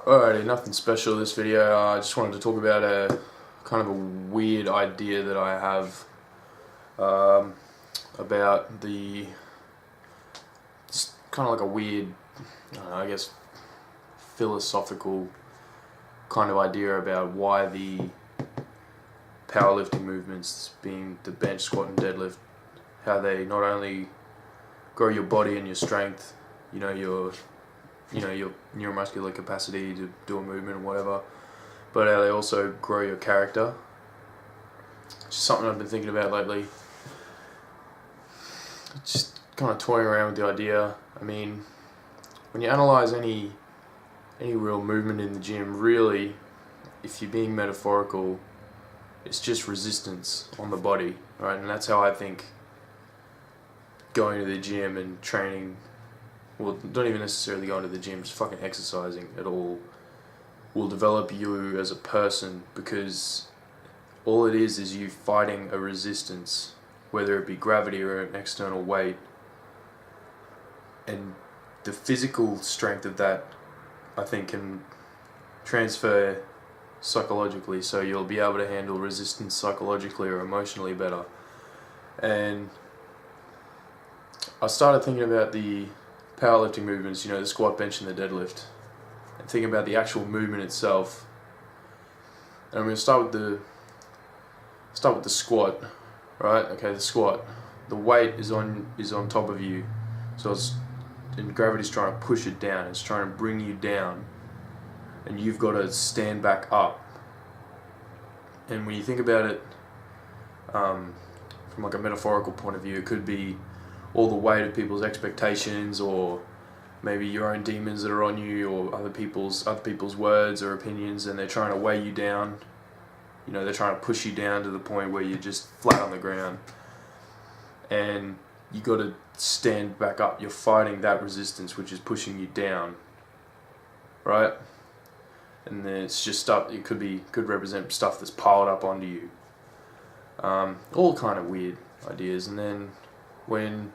Alrighty, nothing special this video. I just wanted to talk about a kind of a weird idea that I have about the just kind of like a weird, I don't know, I guess philosophical kind of idea about why the powerlifting movements, being the bench, squat, and deadlift, how they not only grow your body and your strength, your neuromuscular capacity to do a movement or whatever, but how they also grow your character. It's just something I've been thinking about lately. Just kind of toying around with the idea. I mean, when you analyze any real movement in the gym, really, if you're being metaphorical, it's just resistance on the body, right? And that's how I think going to the gym and training, well, not even necessarily going to the gym, just fucking exercising at all, will develop you as a person, because all it is you fighting a resistance, whether it be gravity or an external weight. And the physical strength of that, I think, can transfer psychologically, so you'll be able to handle resistance psychologically or emotionally better. And I started thinking about the powerlifting movements, the squat, bench, and the deadlift, and thinking about the actual movement itself. And I'm going to start with the squat, right? Okay, the squat. The weight is on top of you, and gravity's trying to push it down. It's trying to bring you down, and you've got to stand back up. And when you think about it, from like a metaphorical point of view, it could be all the weight of people's expectations, or maybe your own demons that are on you, or other people's words or opinions, and they're trying to weigh you down. They're trying to push you down to the point where you're just flat on the ground, and you got to stand back up. You're fighting that resistance which is pushing you down, right? And then it's just stuff. It could represent stuff that's piled up onto you. All kind of weird ideas. And then when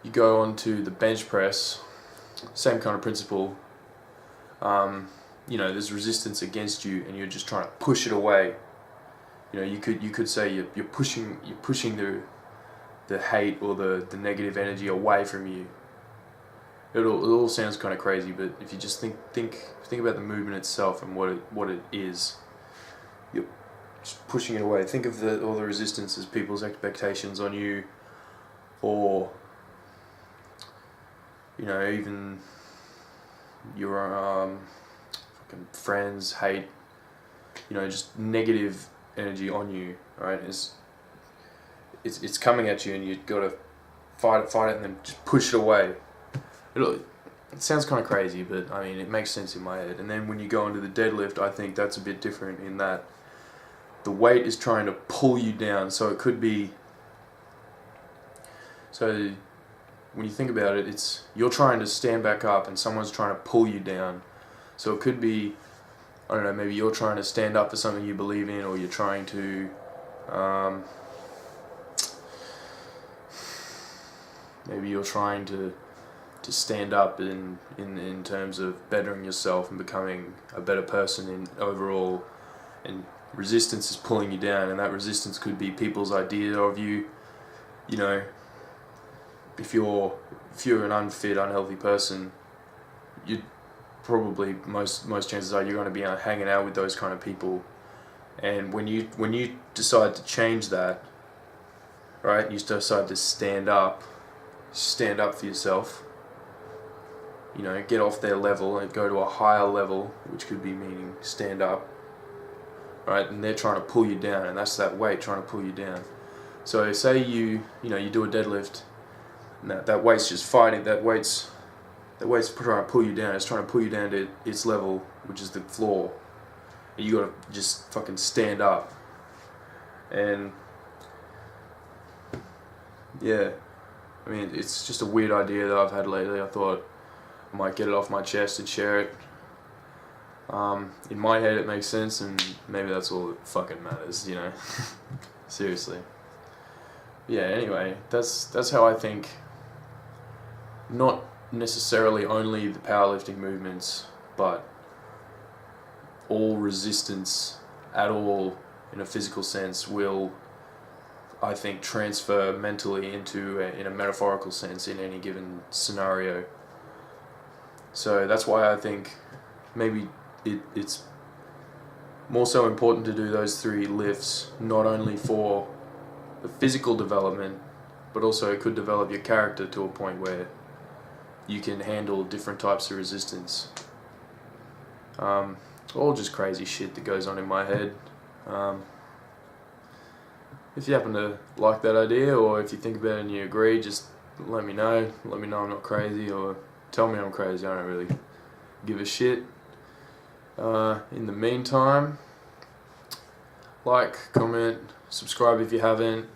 you go onto the bench press, same kind of principle. There's resistance against you, and you're just trying to push it away. You could say you're pushing the hate or the negative energy away from you. It all sounds kind of crazy, but if you just think about the movement itself and what it is, you're just pushing it away. Think of all the resistance as people's expectations on you, or even your fucking friends' hate. Just negative energy on you, right? It's coming at you, and you've got to fight it, and then just push it away. It sounds kind of crazy, but I mean, it makes sense in my head. And then when you go into the deadlift, I think that's a bit different in that the weight is trying to pull you down. So it could be, so when you think about it, you're trying to stand back up and someone's trying to pull you down. So it could be, I don't know, maybe you're trying to stand up for something you believe in, or you're trying to maybe you're trying to stand up in terms of bettering yourself and becoming a better person in overall, and resistance is pulling you down, and that resistance could be people's idea of you. If you're an unfit, unhealthy person, you'd probably, most chances are, you're going to be hanging out with those kind of people. And when you decide to change that, right, you decide to stand up for yourself, get off their level and go to a higher level, which could be meaning stand up, right? And they're trying to pull you down, and that's that weight trying to pull you down. So say you do a deadlift, and that weight's just fighting, that weight's trying to pull you down. It's trying to pull you down to its level, which is the floor. And you gotta just fucking stand up. And yeah, I mean, it's just a weird idea that I've had lately. I thought I might get it off my chest and share it. In my head it makes sense, and maybe that's all that fucking matters, Seriously. Yeah, anyway, that's how I think, not necessarily only the powerlifting movements, but all resistance at all in a physical sense will, I think, transfer mentally into in a metaphorical sense in any given scenario. So that's why I think maybe it's more so important to do those 3 lifts, not only for the physical development, but also it could develop your character to a point where you can handle different types of resistance. All just crazy shit that goes on in my head. If you happen to like that idea, or if you think about it and you agree, just let me know. Let me know I'm not crazy, or tell me I'm crazy. I don't really give a shit. In the meantime, like, comment, subscribe if you haven't.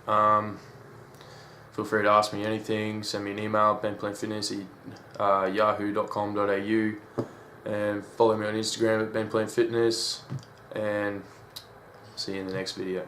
Feel free to ask me anything. Send me an email, benplainfitness@yahoo.com.au, and follow me on Instagram at benplainfitness. And see you in the next video.